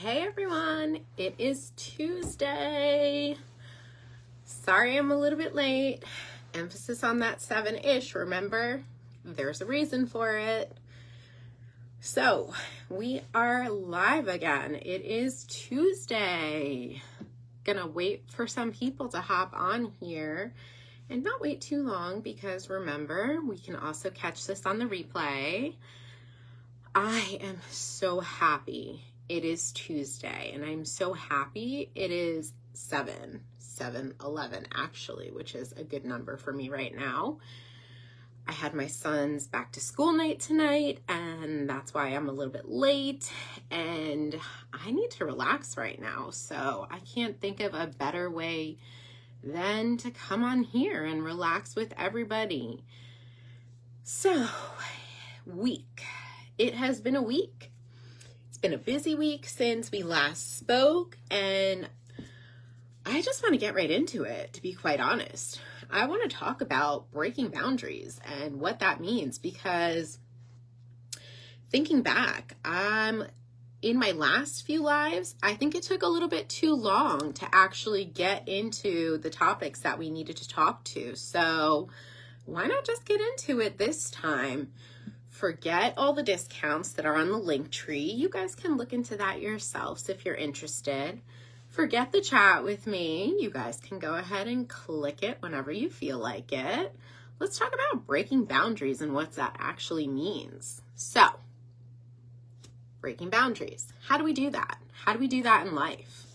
Hey everyone, it is Tuesday. Sorry I'm a little bit late. Emphasis on that 7-ish, remember? There's a reason for it. So, we are live again. It is Tuesday. Gonna wait for some people to hop on here and not wait too long because remember, we can also catch this on the replay. I am so happy it is Tuesday, and I'm so happy it is 7/11 actually, which is a good number for me right now. I had my son's back to school night tonight, and that's why I'm a little bit late, and I need to relax right now, so I can't think of a better way than to come on here and relax with everybody. So, it has been a week. It's been a busy week since we last spoke, and I just want to get right into it, to be quite honest. I want to talk about breaking boundaries and what that means, because thinking back, in my last few lives, I think it took a little bit too long to actually get into the topics that we needed to talk to. So why not just get into it this time? Forget all the discounts that are on the link tree. You guys can look into that yourselves if you're interested. Forget the chat with me. You guys can go ahead and click it whenever you feel like it. Let's talk about breaking boundaries and what that actually means. So, breaking boundaries. How do we do that? How do we do that in life?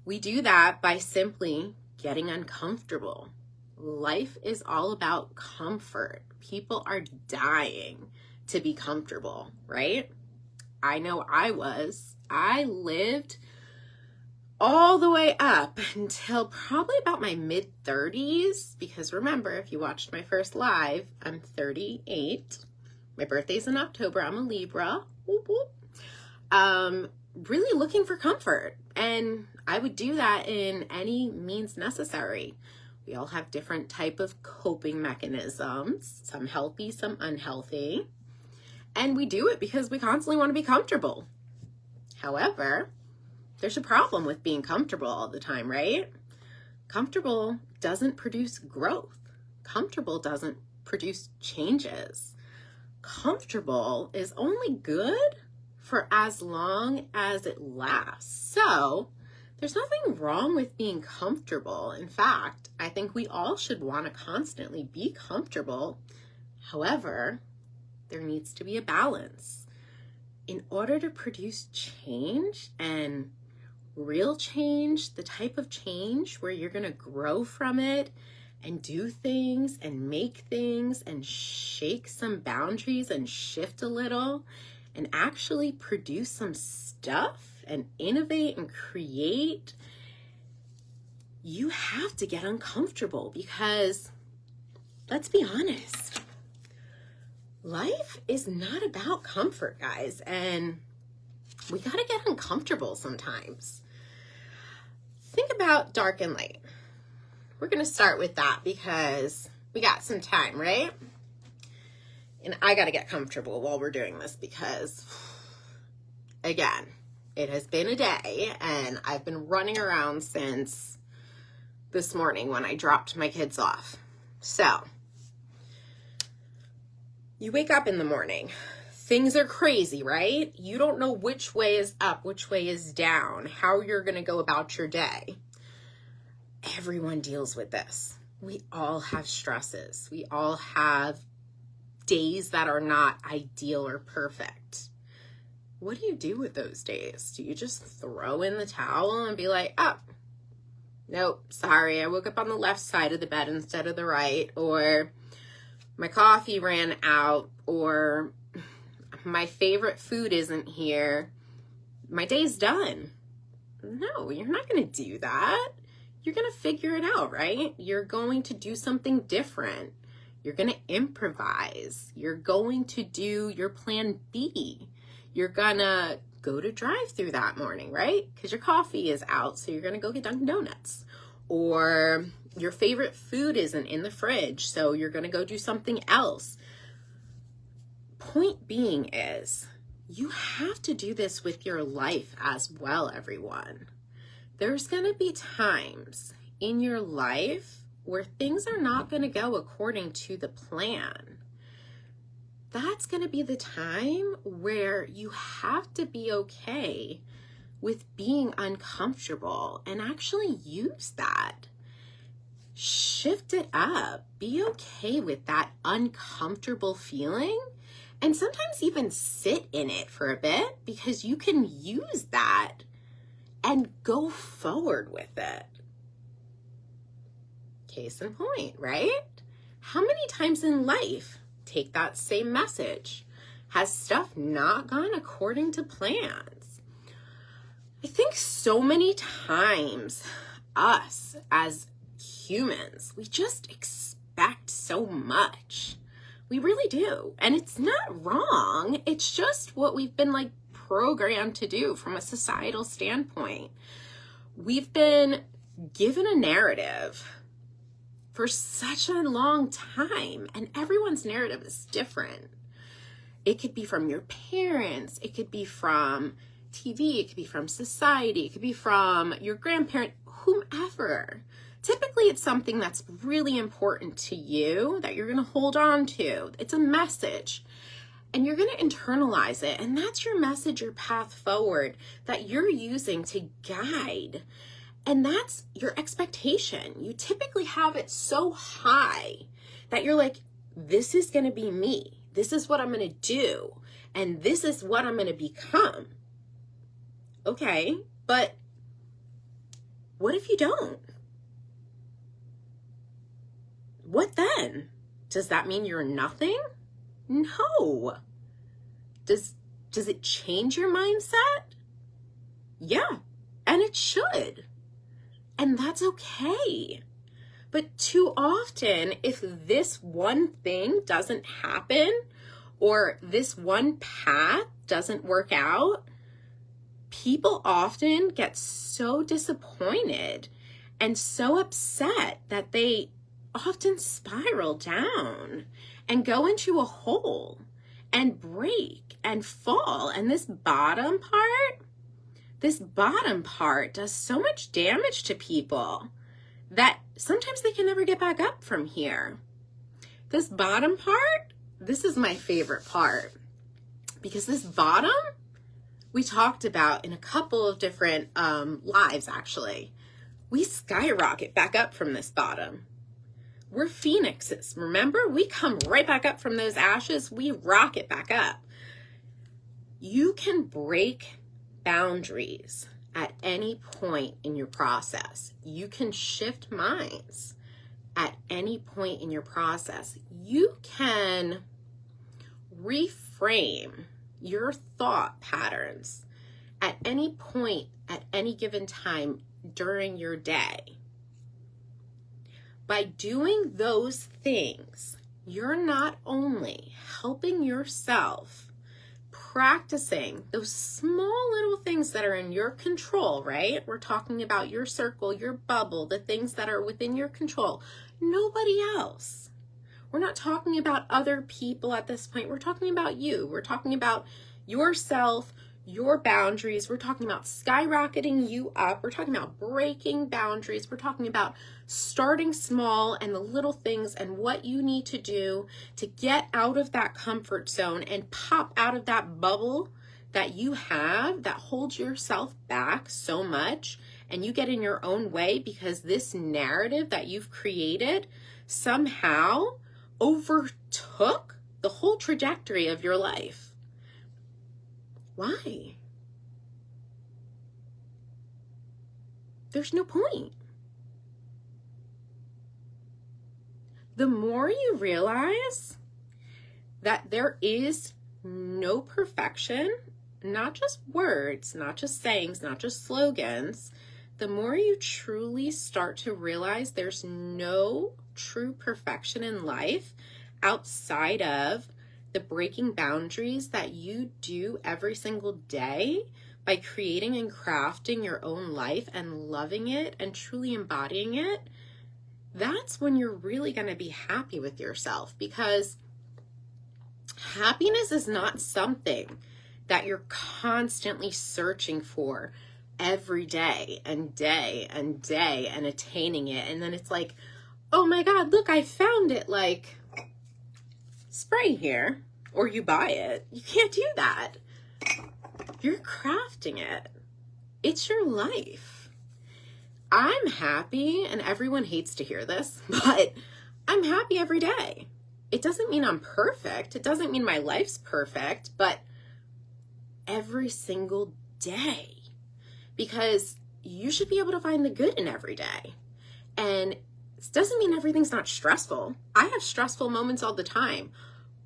We do that by simply getting uncomfortable. Life is all about comfort. People are dying to be comfortable, right? I know I was. I lived all the way up until probably about my mid-30s, because remember, if you watched my first live, I'm 38. My birthday's in October. I'm a Libra. Whoop, whoop. Really looking for comfort, and I would do that in any means necessary. We all have different type of coping mechanisms, some healthy, some unhealthy, and we do it because we constantly want to be comfortable. However, there's a problem with being comfortable all the time, right? Comfortable doesn't produce growth. Comfortable doesn't produce changes. Comfortable is only good for as long as it lasts. So, there's nothing wrong with being comfortable. In fact, I think we all should want to constantly be comfortable. However, there needs to be a balance. In order to produce change and real change, the type of change where you're going to grow from it and do things and make things and shake some boundaries and shift a little and actually produce some stuff and innovate and create, you have to get uncomfortable, because let's be honest, life is not about comfort, guys, and we got to get uncomfortable sometimes. Think about dark and light. We're going to start with that because we got some time, right? And I got to get comfortable while we're doing this because, again, it has been a day and I've been running around since this morning when I dropped my kids off. So, you wake up in the morning. Things are crazy, right? You don't know which way is up, which way is down, how you're going to go about your day. Everyone deals with this. We all have stresses. We all have days that are not ideal or perfect. What do you do with those days? Do you just throw in the towel and be like, oh, nope, sorry, I woke up on the left side of the bed instead of the right, or my coffee ran out, or my favorite food isn't here, my day's done? No, you're not going to do that. You're going to figure it out, right? You're going to do something different. You're going to improvise. You're going to do your plan B. You're going to go to drive-through that morning, right? Because your coffee is out, so you're going to go get Dunkin' Donuts. Or your favorite food isn't in the fridge, so you're going to go do something else. Point being is, you have to do this with your life as well, everyone. There's going to be times in your life where things are not going to go according to the plan. That's going to be the time where you have to be okay with being uncomfortable and actually use that. Shift it up. Be okay with that uncomfortable feeling, and sometimes even sit in it for a bit, because you can use that and go forward with it. Case in point, right? How many times in life, take that same message, has stuff not gone according to plans? I think so many times us as humans, we just expect so much. We really do. And it's not wrong. It's just what we've been like programmed to do from a societal standpoint. We've been given a narrative for such a long time, and everyone's narrative is different. It could be from your parents, it could be from TV, it could be from society, it could be from your grandparent, whomever. Typically, it's something that's really important to you that you're going to hold on to. It's a message, and you're going to internalize it, and that's your message, your path forward that you're using to guide. And that's your expectation. You typically have it so high that you're like, this is going to be me. This is what I'm going to do. And this is what I'm going to become. Okay, but what if you don't? What then? Does that mean you're nothing? No. Does it change your mindset? Yeah, and it should. And that's okay. But too often, if this one thing doesn't happen, or this one path doesn't work out, people often get so disappointed and so upset that they often spiral down and go into a hole and break and fall. And this bottom part does so much damage to people that sometimes they can never get back up from here. This bottom part, this is my favorite part, because this bottom we talked about in a couple of different lives, actually. We skyrocket back up from this bottom. We're phoenixes, remember? We come right back up from those ashes. We rocket back up. You can break boundaries at any point in your process. You can shift minds at any point in your process. You can reframe your thought patterns at any point, at any given time during your day. By doing those things, you're not only helping yourself, practicing those small little things that are in your control, right? We're talking about your circle, your bubble, the things that are within your control. Nobody else. We're not talking about other people at this point. We're talking about you. We're talking about yourself, your boundaries. We're talking about skyrocketing you up. We're talking about breaking boundaries. We're talking about starting small and the little things and what you need to do to get out of that comfort zone and pop out of that bubble that you have that holds yourself back so much, and you get in your own way because this narrative that you've created somehow overtook the whole trajectory of your life. Why? There's no point. The more you realize that there is no perfection, not just words, not just sayings, not just slogans, the more you truly start to realize there's no true perfection in life outside of the breaking boundaries that you do every single day by creating and crafting your own life and loving it and truly embodying it. That's when you're really going to be happy with yourself, because happiness is not something that you're constantly searching for every day and day and day and attaining it. And then it's like, oh my God, look, I found it, like spray here, or you buy it. You can't do that. You're crafting it. It's your life. I'm happy, and everyone hates to hear this, but I'm happy every day. It doesn't mean I'm perfect. It doesn't mean my life's perfect, but every single day. Because you should be able to find the good in every day. And it doesn't mean everything's not stressful. I have stressful moments all the time.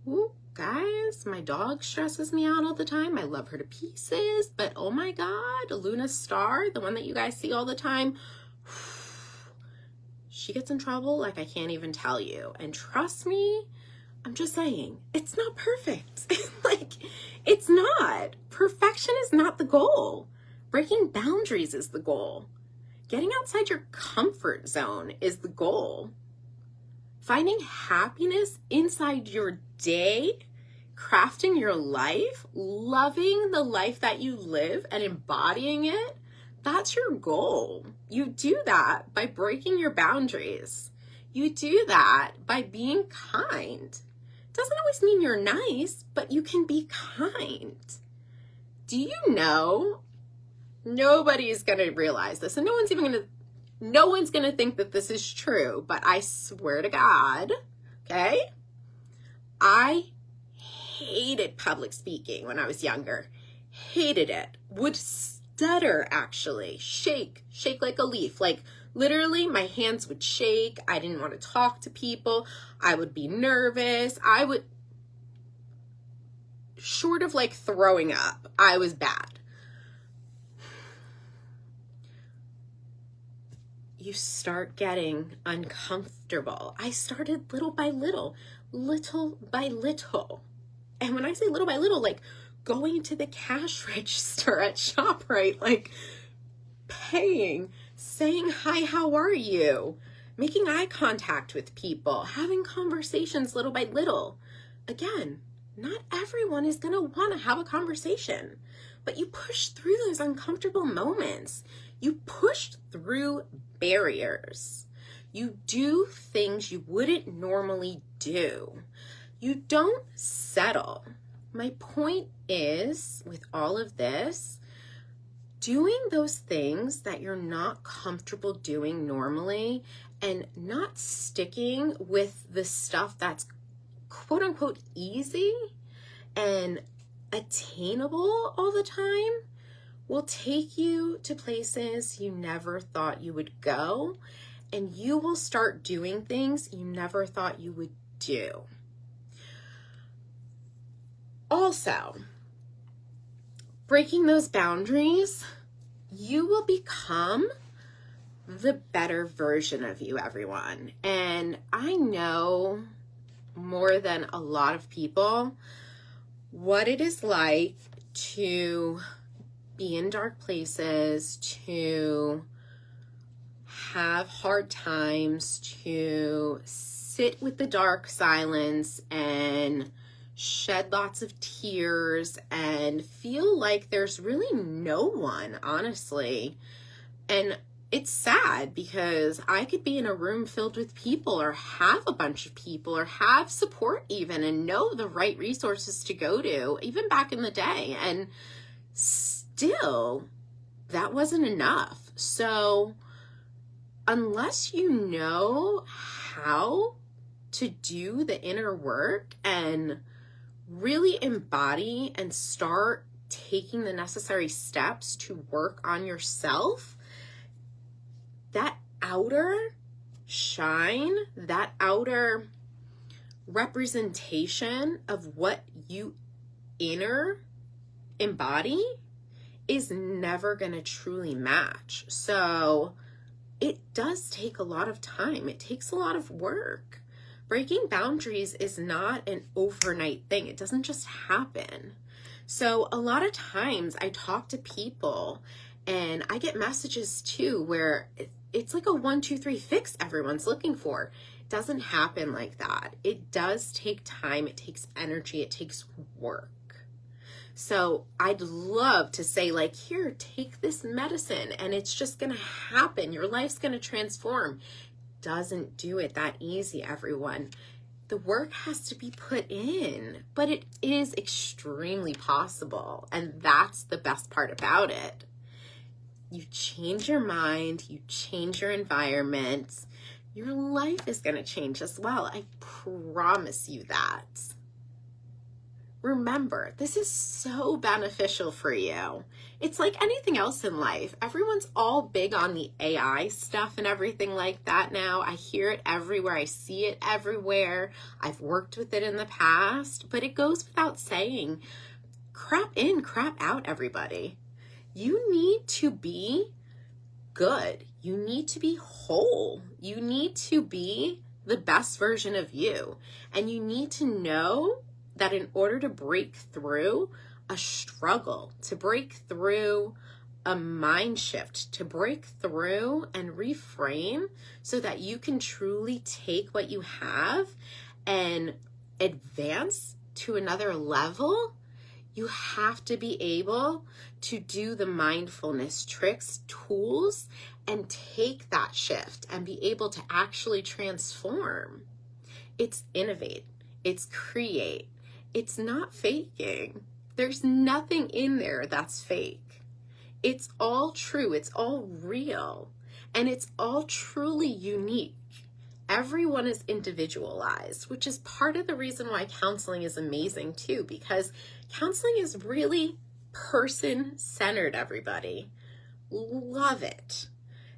Ooh, guys, my dog stresses me out all the time. I love her to pieces, but oh my God, Luna Star, the one that you guys see all the time, she gets in trouble like I can't even tell you. And trust me, I'm just saying, it's not perfect. Like, it's not. Perfection is not the goal. Breaking boundaries is the goal. Getting outside your comfort zone is the goal. Finding happiness inside your day, crafting your life, loving the life that you live and embodying it, that's your goal. You do that by breaking your boundaries. You do that by being kind. It doesn't always mean you're nice, but you can be kind. Do you know? Nobody's going to realize this, and no one's going to think that this is true, but I swear to God, okay? I hated public speaking when I was younger. Hated it. Would stutter, actually. Shake like a leaf. Like, literally, my hands would shake. I didn't want to talk to people. I would be nervous. Short of like throwing up, I was bad. You start getting uncomfortable. I started little by little. And when I say little by little, like going to the cash register at ShopRite, like paying, saying, hi, how are you? Making eye contact with people, having conversations little by little. Again, not everyone is going to want to have a conversation, but you push through those uncomfortable moments. You push through barriers. You do things you wouldn't normally do. You don't settle. My point is, with all of this, doing those things that you're not comfortable doing normally and not sticking with the stuff that's quote unquote easy and attainable all the time will take you to places you never thought you would go, and you will start doing things you never thought you would do. Also, breaking those boundaries, you will become the better version of you, everyone. And I know more than a lot of people what it is like to be in dark places, to have hard times, to sit with the dark silence and shed lots of tears and feel like there's really no one, honestly. And it's sad because I could be in a room filled with people or have a bunch of people or have support even and know the right resources to go to, even back in the day. And still, that wasn't enough. So unless you know how to do the inner work and really embody and start taking the necessary steps to work on yourself, that outer shine, that outer representation of what you inner embody is never going to truly match. So it does take a lot of time. It takes a lot of work. Breaking boundaries is not an overnight thing. It doesn't just happen. So a lot of times I talk to people and I get messages too where it's like a 1, 2, 3 fix everyone's looking for. It doesn't happen like that. It does take time. It takes energy. It takes work. So I'd love to say, like, here, take this medicine and it's just going to happen. Your life's going to transform. Doesn't do it that easy, everyone. The work has to be put in, but it is extremely possible. And that's the best part about it. You change your mind, you change your environment, your life is going to change as well. I promise you that. Remember, this is so beneficial for you. It's like anything else in life. Everyone's all big on the AI stuff and everything like that now. I hear it everywhere. I see it everywhere. I've worked with it in the past, but it goes without saying, crap in, crap out, everybody. You need to be good. You need to be whole. You need to be the best version of you. And you need to know that in order to break through a struggle, to break through a mind shift, to break through and reframe so that you can truly take what you have and advance to another level, you have to be able to do the mindfulness tricks, tools, and take that shift and be able to actually transform. It's innovate. It's create. It's not faking. There's nothing in there that's fake. It's all true. It's all real. And it's all truly unique. Everyone is individualized, which is part of the reason why counseling is amazing too, because counseling is really person-centered, everybody. Love it.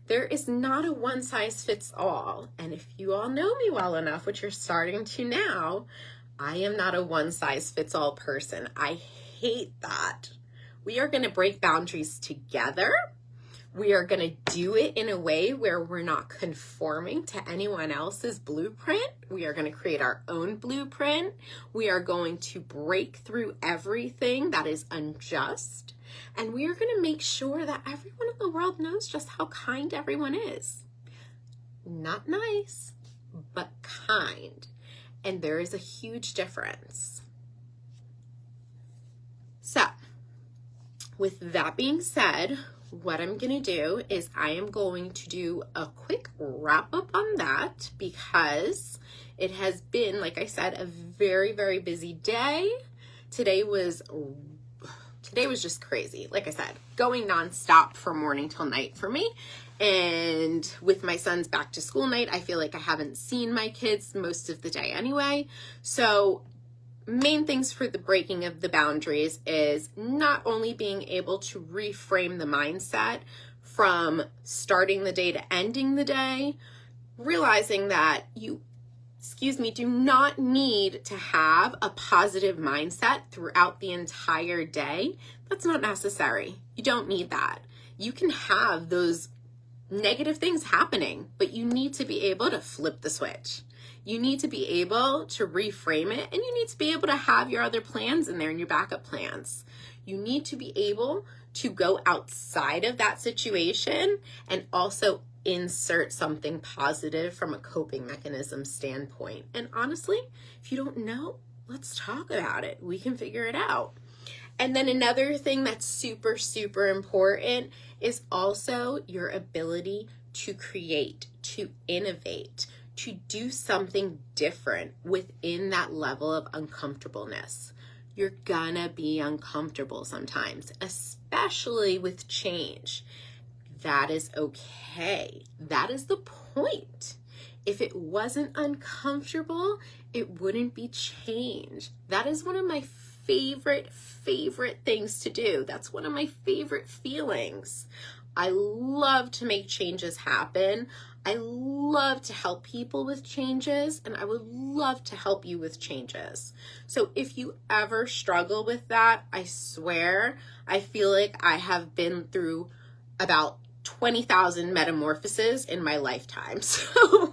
There is not a one size fits all. And if you all know me well enough, which you're starting to now, I am not a one size fits all person. I hate that. We are going to break boundaries together. We are going to do it in a way where we're not conforming to anyone else's blueprint. We are going to create our own blueprint. We are going to break through everything that is unjust. And we are going to make sure that everyone in the world knows just how kind everyone is. Not nice, but kind. And there is a huge difference. So, with that being said, what I'm going to do is I am going to do a quick wrap up on that because it has been, like I said, a very, very busy day. Today was just crazy. Like I said, going nonstop from morning till night for me. And with my son's back to school night, I feel like I haven't seen my kids most of the day anyway. So main things for the breaking of the boundaries is not only being able to reframe the mindset from starting the day to ending the day, realizing that you do not need to have a positive mindset throughout the entire day. That's not necessary. You don't need that. You can have those negative things happening, but you need to be able to flip the switch. You need to be able to reframe it, and you need to be able to have your other plans in there and your backup plans. You need to be able to go outside of that situation and also insert something positive from a coping mechanism standpoint. And honestly, if you don't know, let's talk about it. We can figure it out. And then another thing that's super, super important is also your ability to create, to innovate, to do something different within that level of uncomfortableness. You're gonna be uncomfortable sometimes, especially with change. That is okay. That is the point. If it wasn't uncomfortable, it wouldn't be change. That is one of my favorite things to do. That's one of my favorite feelings. I love to make changes happen. I love to help people with changes, and I would love to help you with changes. So if you ever struggle with that, I swear, I feel like I have been through about 20,000 metamorphoses in my lifetime. So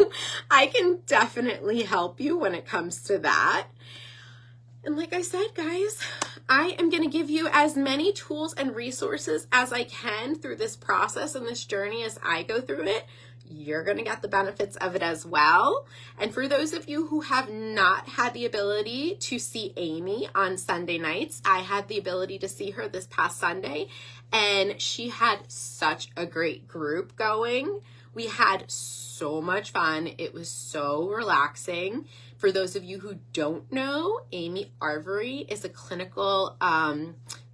I can definitely help you when it comes to that. And like I said, guys, I am going to give you as many tools and resources as I can through this process and this journey as I go through it. you're going to get the benefits of it as well. And for those of you who have not had the ability to see Amy on Sunday nights, I had the ability to see her this past Sunday, and she had such a great group going. We had so much fun. It was so relaxing. For those of you who don't know, Amy Arvery is a clinical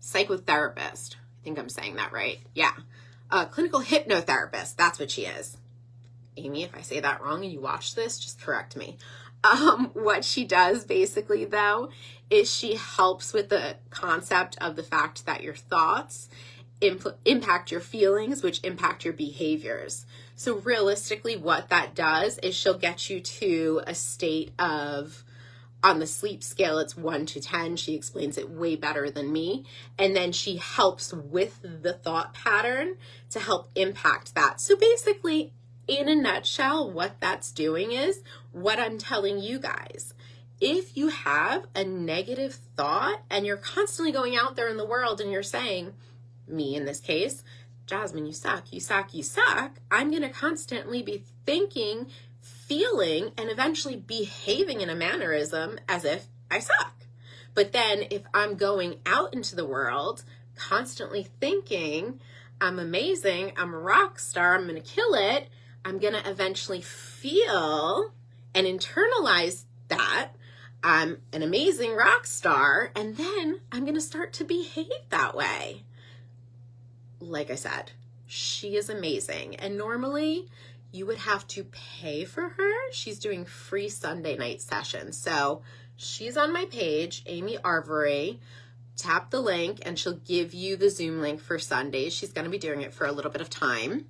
psychotherapist. I think I'm saying that right. Yeah. A clinical hypnotherapist. That's what she is. Amy, if I say that wrong and you watch this, just correct me. What she does basically, though, is she helps with the concept of the fact that your thoughts impact your feelings, which impact your behaviors. So realistically, what that does is she'll get you to a state of, on the sleep scale, it's 1 to 10. She explains it way better than me. And then she helps with the thought pattern to help impact that. So basically, in a nutshell, what that's doing is what I'm telling you guys. If you have a negative thought and you're constantly going out there in the world and you're saying, me in this case, Jasmine, you suck, you suck, you suck, I'm going to constantly be thinking, feeling, and eventually behaving in a mannerism as if I suck. But then if I'm going out into the world, constantly thinking, I'm amazing, I'm a rock star, I'm going to kill it, I'm going to eventually feel and internalize that I'm an amazing rock star, and then I'm going to start to behave that way. Like I said, she is amazing. And normally you would have to pay for her. She's doing free Sunday night sessions. So she's on my page, Amy Arvery. Tap the link and she'll give you the Zoom link for Sundays. She's going to be doing it for a little bit of time.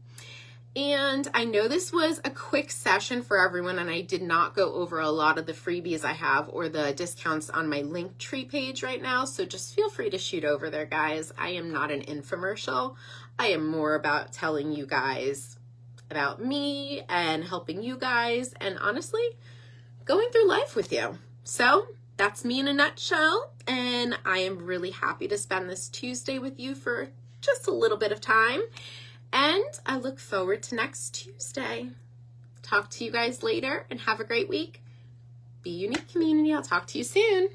And I know this was a quick session for everyone, and I did not go over a lot of the freebies I have or the discounts on my Linktree page right now. So just feel free to shoot over there, guys. I am not an infomercial. I am more about telling you guys about me and helping you guys and honestly going through life with you. So that's me in a nutshell. And I am really happy to spend this Tuesday with you for just a little bit of time. And I look forward to next Tuesday. Talk to you guys later and have a great week. Be unique, community. I'll talk to you soon.